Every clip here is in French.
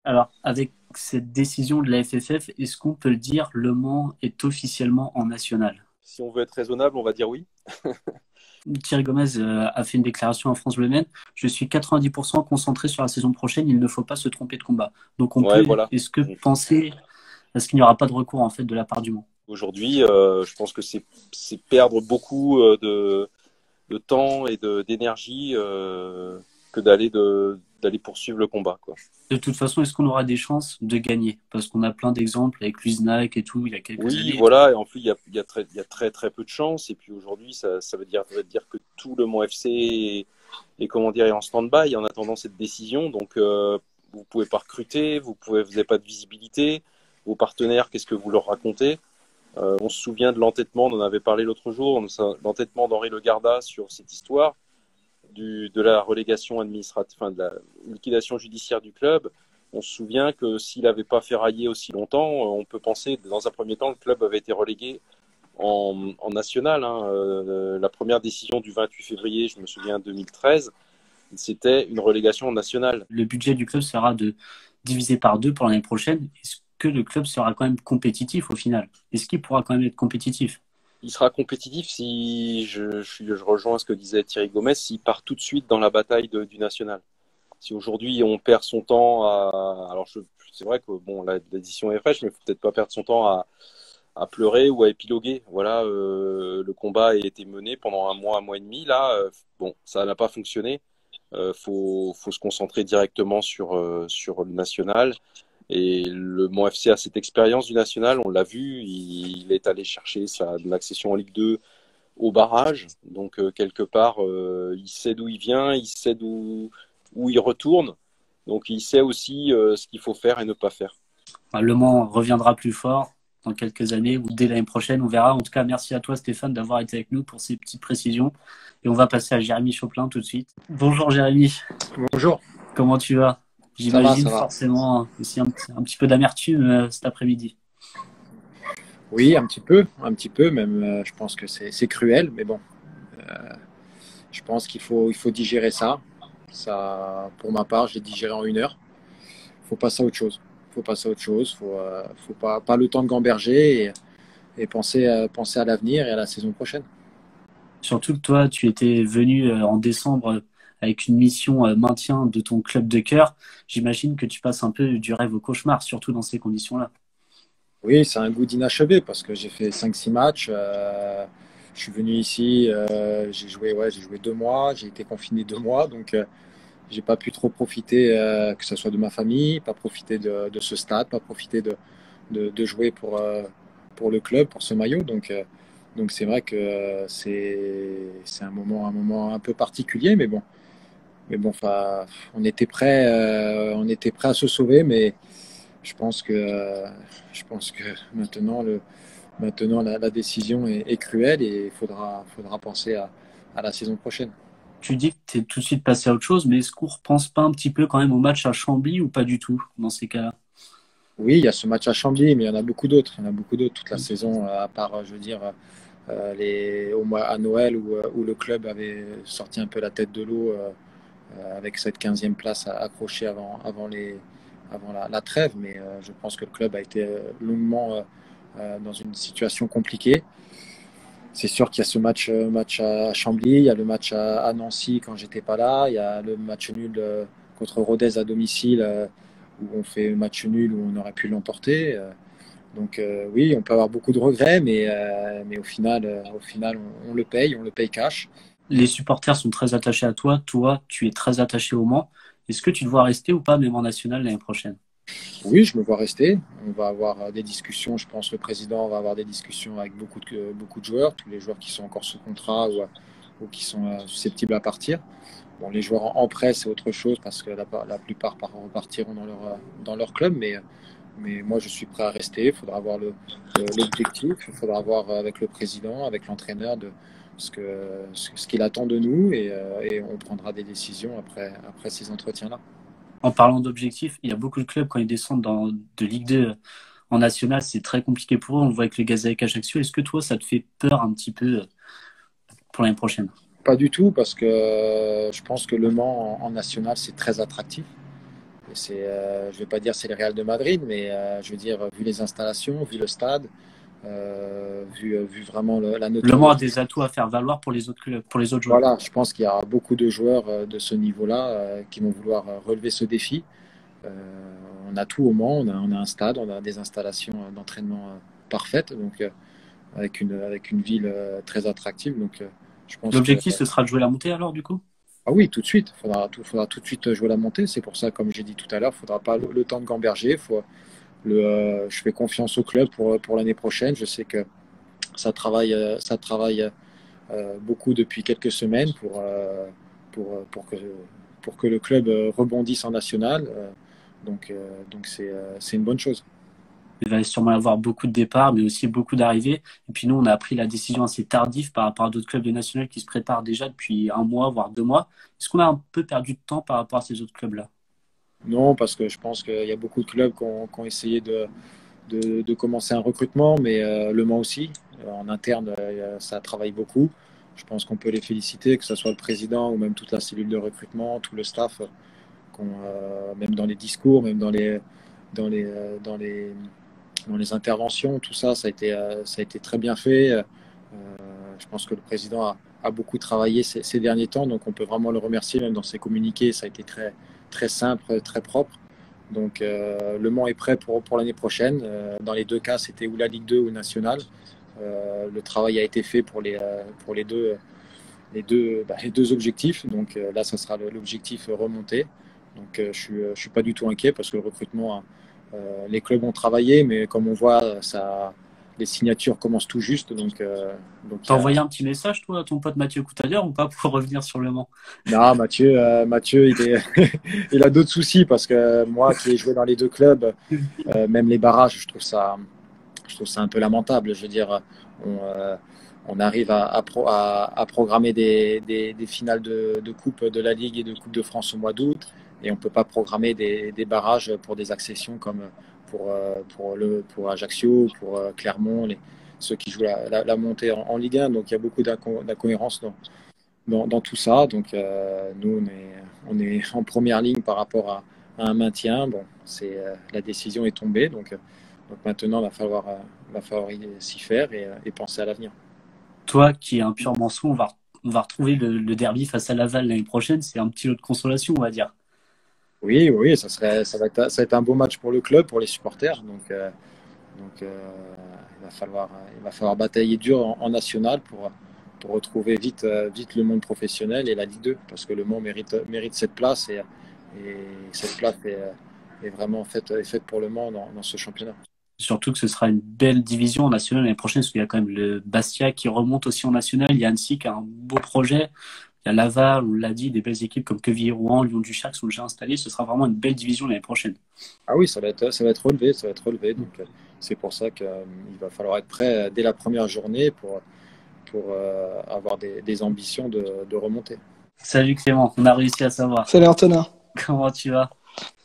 Alors, avec cette décision de la FFF, est-ce qu'on peut le dire, Le Mans est officiellement en national? Si on veut être raisonnable, on va dire oui. Thierry Gomez a fait une déclaration à France Bleu Men. Je suis 90% concentré sur la saison prochaine. Il ne faut pas se tromper de combat. Donc, on Ouais, peut, voilà. est-ce que penser, est-ce qu'il n'y aura pas de recours en fait de la part du Mans? Aujourd'hui, je pense que c'est perdre beaucoup de temps et d'énergie que d'aller poursuivre le combat, quoi. De toute façon, est-ce qu'on aura des chances de gagner? Parce qu'on a plein d'exemples avec Luisnac et tout, il y a quelques Oui, années. voilà. Et en plus, il y a très très peu de chance. Et puis aujourd'hui, ça veut dire que tout le Mans FC est comment dire est en stand-by en attendant cette décision. Donc vous pouvez pas recruter, vous n'avez pas de visibilité. Vos partenaires, qu'est-ce que vous leur racontez? On se souvient de l'entêtement, on en avait parlé l'autre jour, l'entêtement d'Henri Le Garda sur cette histoire de la relégation administrative, enfin de la liquidation judiciaire du club. On se souvient que s'il n'avait pas ferraillé aussi longtemps, on peut penser que dans un premier temps, le club avait été relégué en national. Hein. La première décision du 28 février, je me souviens, 2013, c'était une relégation en national. Le budget du club sera de divisé par deux pour l'année prochaine. Est-ce que le club sera quand même compétitif au final? Est-ce qu'il pourra quand même être compétitif? Il sera compétitif si je rejoins ce que disait Thierry Gomez, s'il part tout de suite dans la bataille du national. Si aujourd'hui on perd son temps à, alors c'est vrai que bon l'édition est fraîche, mais il faut peut-être pas perdre son temps à pleurer ou à épiloguer. Voilà, le combat a été mené pendant un mois et demi. Là, bon, ça n'a pas fonctionné. Faut se concentrer directement sur le national. Et le Mans FC a cette expérience du national, on l'a vu, il est allé chercher sa accession en Ligue 2 au barrage. Donc quelque part, il sait d'où il vient, il sait où il retourne. Donc il sait aussi ce qu'il faut faire et ne pas faire. Enfin, Le Mans reviendra plus fort dans quelques années ou dès l'année prochaine, on verra. En tout cas, merci à toi Stéphane d'avoir été avec nous pour ces petites précisions. Et on va passer à Jérémy Choplin tout de suite. Bonjour Jérémy, Bonjour, comment tu vas? ça va, J'imagine ça va. forcément aussi un petit peu d'amertume cet après-midi. Oui, un petit peu, même je pense que c'est cruel, mais bon, je pense il faut digérer ça. Ça, pour ma part, je l'ai digéré en 1 heure. Il faut passer à autre chose. Il faut passer à autre chose. Faut pas le temps de gamberger et penser, penser à l'avenir et à la saison prochaine. Surtout que toi, tu étais venu en décembre avec une mission maintien de ton club de cœur. J'imagine que tu passes un peu du rêve au cauchemar, surtout dans ces conditions-là. Oui, c'est un goût d'inachevé parce que j'ai fait 5 6 matchs. Je suis venu ici, j'ai joué 2 mois, j'ai été confiné 2 mois, donc j'ai pas pu trop profiter, que ce soit de ma famille, pas profiter de ce stade, pas profiter de jouer pour le club, pour ce maillot. Donc c'est vrai que c'est un moment un peu particulier, mais bon, enfin, on était prêt à se sauver, mais je pense que, euh, je pense que maintenant la décision est cruelle et faudra penser à la saison prochaine. Tu dis que tu es tout de suite passé à autre chose, mais est-ce qu'on repense pas un petit peu quand même au match à Chambly ou pas du tout dans ces cas-là? Oui, il y a ce match à Chambly, mais il y en a beaucoup d'autres. Il y en a beaucoup d'autres toute la saison, à part, je veux dire, au mois à Noël où le club avait sorti un peu la tête de l'eau avec cette 15e place accrochée avant la trêve. Mais je pense que le club a été longuement dans une situation compliquée. C'est sûr qu'il y a ce match à Chambly, il y a le match à Nancy quand j'étais pas là, il y a le match nul contre Rodez à domicile où on fait match nul où on aurait pu l'emporter. Oui, on peut avoir beaucoup de regrets, mais au final on le paye cash. Les supporters sont très attachés à toi. Toi, tu es très attaché au Mans. Est-ce que tu te vois rester ou pas, même en national l'année prochaine? Oui, je me vois rester. On va avoir des discussions, je pense que le président va avoir des discussions avec beaucoup de joueurs, tous les joueurs qui sont encore sous contrat ou qui sont susceptibles à partir. Bon, les joueurs en prêt, c'est autre chose parce que la plupart repartiront dans leur club, mais moi je suis prêt à rester. Il faudra voir l'objectif, il faudra voir avec le président, avec l'entraîneur ce qu'il attend de nous et on prendra des décisions après ces entretiens-là. En parlant d'objectifs, il y a beaucoup de clubs quand ils descendent de Ligue 2 en national, c'est très compliqué pour eux. On le voit avec le Gazélec Ajaccio. Est-ce que toi, ça te fait peur un petit peu pour l'année prochaine? Pas du tout parce que je pense que Le Mans en national c'est très attractif. Je vais pas dire c'est le Real de Madrid, mais je veux dire, vu les installations, vu le stade, vu vraiment la Le Mans a notoriété. des atouts à faire valoir pour les autres clubs, pour les autres joueurs. Voilà, je pense qu'il y a beaucoup de joueurs de ce niveau-là qui vont vouloir relever ce défi. Euh, on a tout au Mans, on a un stade, on a des installations d'entraînement parfaites, donc avec une ville très attractive. Donc je pense que L'objectif, ce sera de jouer la montée alors, du coup? ah oui, tout de suite, faudra tout de suite jouer la montée. C'est pour ça, comme j'ai dit tout à l'heure, il faudra pas le temps de gamberger. Je fais confiance au club pour l'année prochaine. Je sais que ça travaille beaucoup depuis quelques semaines pour, euh, pour, que, pour que le club rebondisse en national. Donc c'est une bonne chose. Il va sûrement y avoir beaucoup de départs, mais aussi beaucoup d'arrivées. Et puis nous, on a pris la décision assez tardive par rapport à d'autres clubs de national qui se préparent déjà depuis un mois, voire 2 mois. Est-ce qu'on a un peu perdu de temps par rapport à ces autres clubs-là? Non, parce que je pense qu'il y a beaucoup de clubs qui ont essayé de commencer un recrutement, mais Le Mans aussi. En interne, ça travaille beaucoup. Je pense qu'on peut les féliciter, que ce soit le président ou même toute la cellule de recrutement, tout le staff, même dans les discours, même dans les interventions, tout ça, ça a été très bien fait. Je pense que le président a beaucoup travaillé ces derniers temps, donc on peut vraiment le remercier, même dans ses communiqués, ça a été très simple, très propre. Donc Le Mans est prêt pour l'année prochaine. Dans les deux cas, c'était ou la Ligue 2 ou National. Le travail a été fait pour les deux objectifs. Donc là, ça sera l'objectif remonté. Donc je suis pas du tout inquiet parce que le recrutement, les clubs ont travaillé, mais comme on voit, les signatures commencent tout juste. Donc T'as envoyé un petit message, toi, à ton pote Mathieu Coutalier ou pas pour revenir sur le Mans? non, Mathieu, il a d'autres soucis parce que moi, qui ai joué dans les deux clubs, même les barrages, je trouve ça un peu lamentable. Je veux dire, on, euh, on arrive à programmer des finales de Coupe de la Ligue et de Coupe de France au mois d'août, et on ne peut pas programmer des barrages pour des accessions comme pour Ajaccio, pour Clermont, ceux qui jouent la montée en Ligue 1. Donc il y a beaucoup d'incohérences dans tout ça. Donc nous, on est en première ligne par rapport à un maintien. Bon, la décision est tombée. Donc maintenant, va falloir s'y faire et penser à l'avenir. Toi, qui es un pur Mançon, on va retrouver le derby face à Laval l'année prochaine. C'est un petit lot de consolation, on va dire. Oui, oui, ça va être un beau match pour le club, pour les supporters. Donc il va falloir batailler dur en national pour retrouver vite le monde professionnel et la Ligue 2, parce que le Mans mérite cette place et cette place est vraiment est faite pour le Mans dans ce championnat. Surtout que ce sera une belle division en national l'année prochaine, parce qu'il y a quand même le Bastia qui remonte aussi en national. Il y a Annecy qui a un beau projet. Il y a Laval, on l'a dit, des belles équipes comme Quevilly-Rouen, Lyon-du-Charles sont déjà installées. Ce sera vraiment une belle division l'année prochaine. Ah oui, ça va être relevé, ça va être relevé. Donc c'est pour ça qu'il va falloir être prêt dès la première journée pour avoir des ambitions de remonter. Salut Clément, on a réussi à savoir. Salut Antonin. Comment tu vas?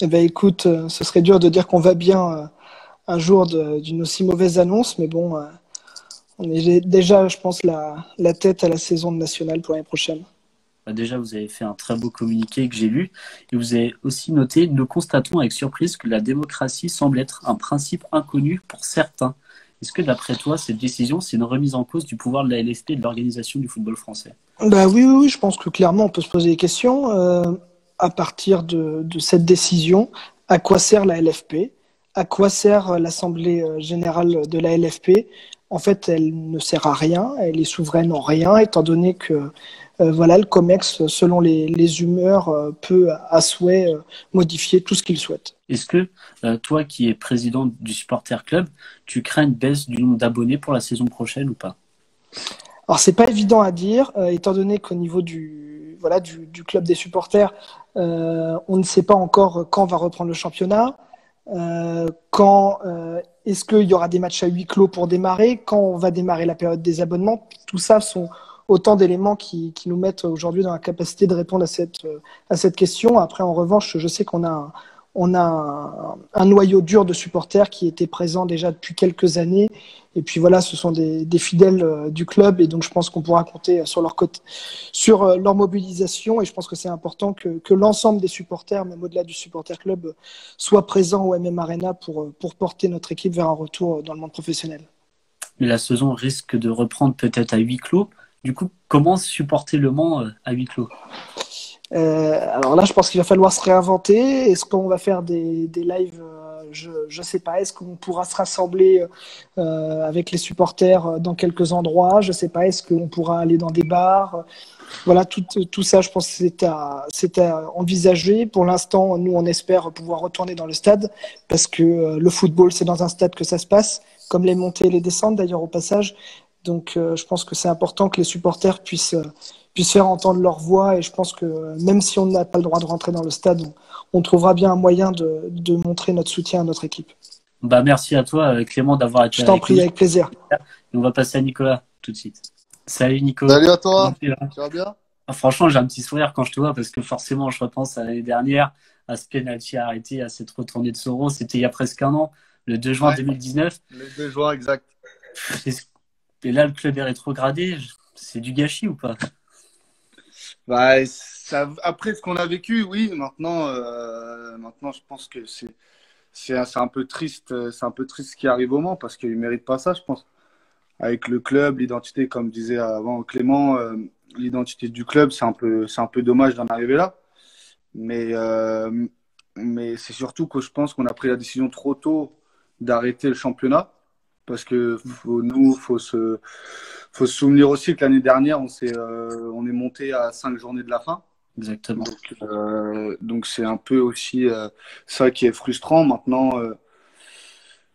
Eh ben écoute, ce serait dur de dire qu'on va bien un jour d'une aussi mauvaise annonce, mais bon, on est déjà, je pense, la tête à la saison de nationale pour l'année prochaine. Déjà, vous avez fait un très beau communiqué que j'ai lu et vous avez aussi noté: nous constatons avec surprise que la démocratie semble être un principe inconnu pour certains. Est-ce que d'après toi, cette décision, c'est une remise en cause du pouvoir de la LFP et de l'organisation du football français? Bah oui, je pense que clairement on peut se poser des questions à partir de cette décision. À quoi sert la LFP? À quoi sert l'Assemblée générale de la LFP? En fait, elle ne sert à rien, elle est souveraine en rien, étant donné que voilà, le COMEX, selon les humeurs, peut à souhait modifier tout ce qu'il souhaite. Est-ce que toi, qui es président du Supporter Club, tu crains une baisse du nombre d'abonnés pour la saison prochaine ou pas? Alors c'est pas évident à dire, étant donné qu'au niveau du club des supporters, on ne sait pas encore quand va reprendre le championnat, quand est-ce qu'il y aura des matchs à huis clos pour démarrer, quand on va démarrer la période des abonnements. Tout ça sont autant d'éléments qui nous mettent aujourd'hui dans la capacité de répondre à cette question. Après, en revanche, je sais qu'on a on a un noyau dur de supporters qui était présent déjà depuis quelques années. Et puis voilà, ce sont des fidèles du club, et donc je pense qu'on pourra compter sur leur mobilisation. Et je pense que c'est important que l'ensemble des supporters, même au-delà du supporter club, soient présents au MM Arena pour porter notre équipe vers un retour dans le monde professionnel. Mais la saison risque de reprendre peut-être à huis clos. Du coup, comment supporter Le Mans à huis clos? Alors là, je pense qu'il va falloir se réinventer. Est-ce qu'on va faire des lives? Je ne sais pas. Est-ce qu'on pourra se rassembler avec les supporters dans quelques endroits? Je ne sais pas. Est-ce qu'on pourra aller dans des bars? Voilà, tout ça, je pense que c'est à envisager. Pour l'instant, nous, on espère pouvoir retourner dans le stade parce que le football, c'est dans un stade que ça se passe, comme les montées et les descentes d'ailleurs au passage. Donc, je pense que c'est important que les supporters puissent faire entendre leur voix, et je pense que même si on n'a pas le droit de rentrer dans le stade, on trouvera bien un moyen de montrer notre soutien à notre équipe. Bah, merci à toi, Clément, d'avoir été Je t'en prie, avec plaisir. Et on va passer à Nicolas tout de suite. Salut Nico. Salut à toi, tu vas bien? Franchement, j'ai un petit sourire quand je te vois parce que forcément, je repense à l'année dernière, à ce penalty arrêté, à cette retournée de Soro. C'était il y a presque un an, le 2 juin 2019. Le 2 juin, exact. Et là, le club est rétrogradé. C'est du gâchis ou pas? Bah, après ce qu'on a vécu, oui. Maintenant, je pense que c'est un peu triste. C'est un peu triste ce qui arrive au Mans parce qu'il ne mérite pas ça, je pense. Avec le club, l'identité, comme disait avant Clément, l'identité du club, c'est un peu dommage d'en arriver là. Mais c'est surtout que je pense qu'on a pris la décision trop tôt d'arrêter le championnat. Parce que faut se souvenir aussi que l'année dernière, on est monté à 5 journées de la fin. Exactement. Donc c'est un peu aussi ça qui est frustrant. Maintenant,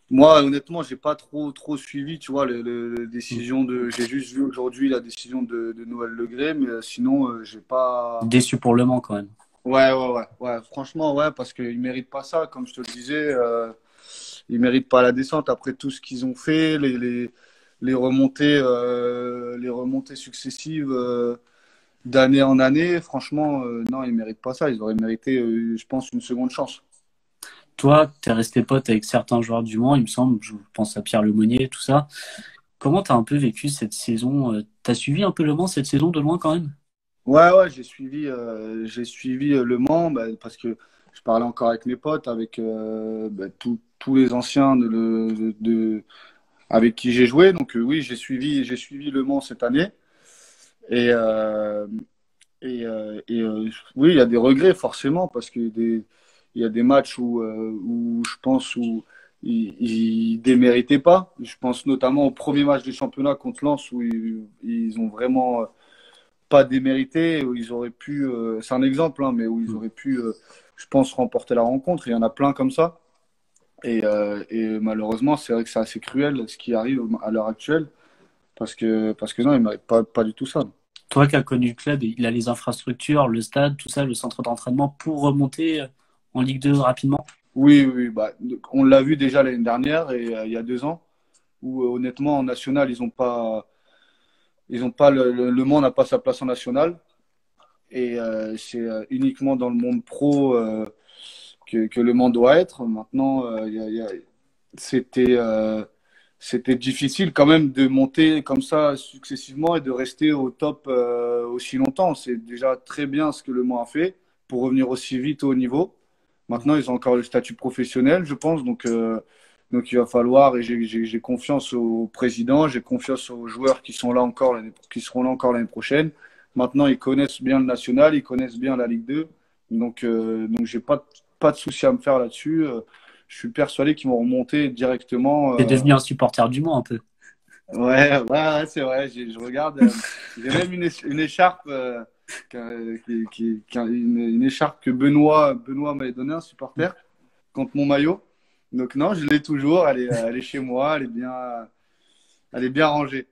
moi, honnêtement, j'ai pas trop suivi, tu vois, les décisions j'ai juste vu aujourd'hui la décision de Noël Le Graët, mais sinon, j'ai pas. Déçu pour Le Mans quand même. Ouais. Franchement, ouais, parce qu'ils méritent pas ça, comme je te le disais. Ils méritent pas la descente après tout ce qu'ils ont fait, les remontées successives d'année en année. Franchement, non, ils méritent pas ça. Ils auraient mérité, je pense, une seconde chance. Toi, tu es resté pote avec certains joueurs du Mans, il me semble. Je pense à Pierre Lemonnier, tout ça. Comment tu as un peu vécu cette saison? Tu as suivi un peu Le Mans cette saison de loin quand même? Ouais, j'ai suivi Le Mans parce que je parlais encore avec mes potes, avec tous les anciens avec qui j'ai joué. Donc oui, j'ai suivi Le Mans cette année. Et oui, il y a des regrets forcément parce qu'il y a des matchs où je pense où ils déméritaient pas. Je pense notamment au premier match du championnat contre Lens où ils ont vraiment pas démérité, où ils auraient pu, c'est un exemple, hein, mais où ils auraient pu, je pense, remporter la rencontre. Il y en a plein comme ça. Et malheureusement, c'est vrai que c'est assez cruel ce qui arrive à l'heure actuelle parce que non, ils ne méritent pas du tout ça. Toi qui as connu le club, il a les infrastructures, le stade, tout ça, le centre d'entraînement pour remonter en Ligue 2 rapidement? Oui. On l'a vu déjà l'année dernière et il y a 2 ans où honnêtement en national, ils ont pas le Mans n'a pas sa place en national et c'est uniquement dans le monde pro que Le Mans doit être. Maintenant, c'était difficile quand même de monter comme ça successivement et de rester au top aussi longtemps. C'est déjà très bien ce que Le Mans a fait pour revenir aussi vite au haut niveau. Maintenant, ils ont encore le statut professionnel, je pense. Donc il va falloir, et j'ai confiance au président, j'ai confiance aux joueurs qui seront là encore l'année prochaine. Maintenant, ils connaissent bien le national, ils connaissent bien la Ligue 2. Donc j'ai pas de souci à me faire là-dessus. Je suis persuadé qu'ils vont remonter directement. T'es devenu un supporter du Mans un peu. Ouais, c'est vrai. Je regarde. J'ai même une écharpe, une écharpe que Benoît m'avait donnée, un supporter, contre mon maillot. Donc non, je l'ai toujours. Elle est chez moi. Elle est bien rangée.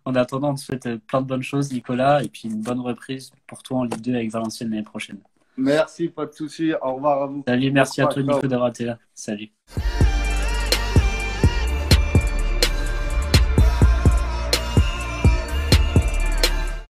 En attendant, on te souhaite plein de bonnes choses, Nicolas, et puis une bonne reprise pour toi en Ligue 2 avec Valenciennes l'année prochaine. Merci, pas de souci. Au revoir à vous. Salut, merci à toi, Nico, d'avoir été là. Salut.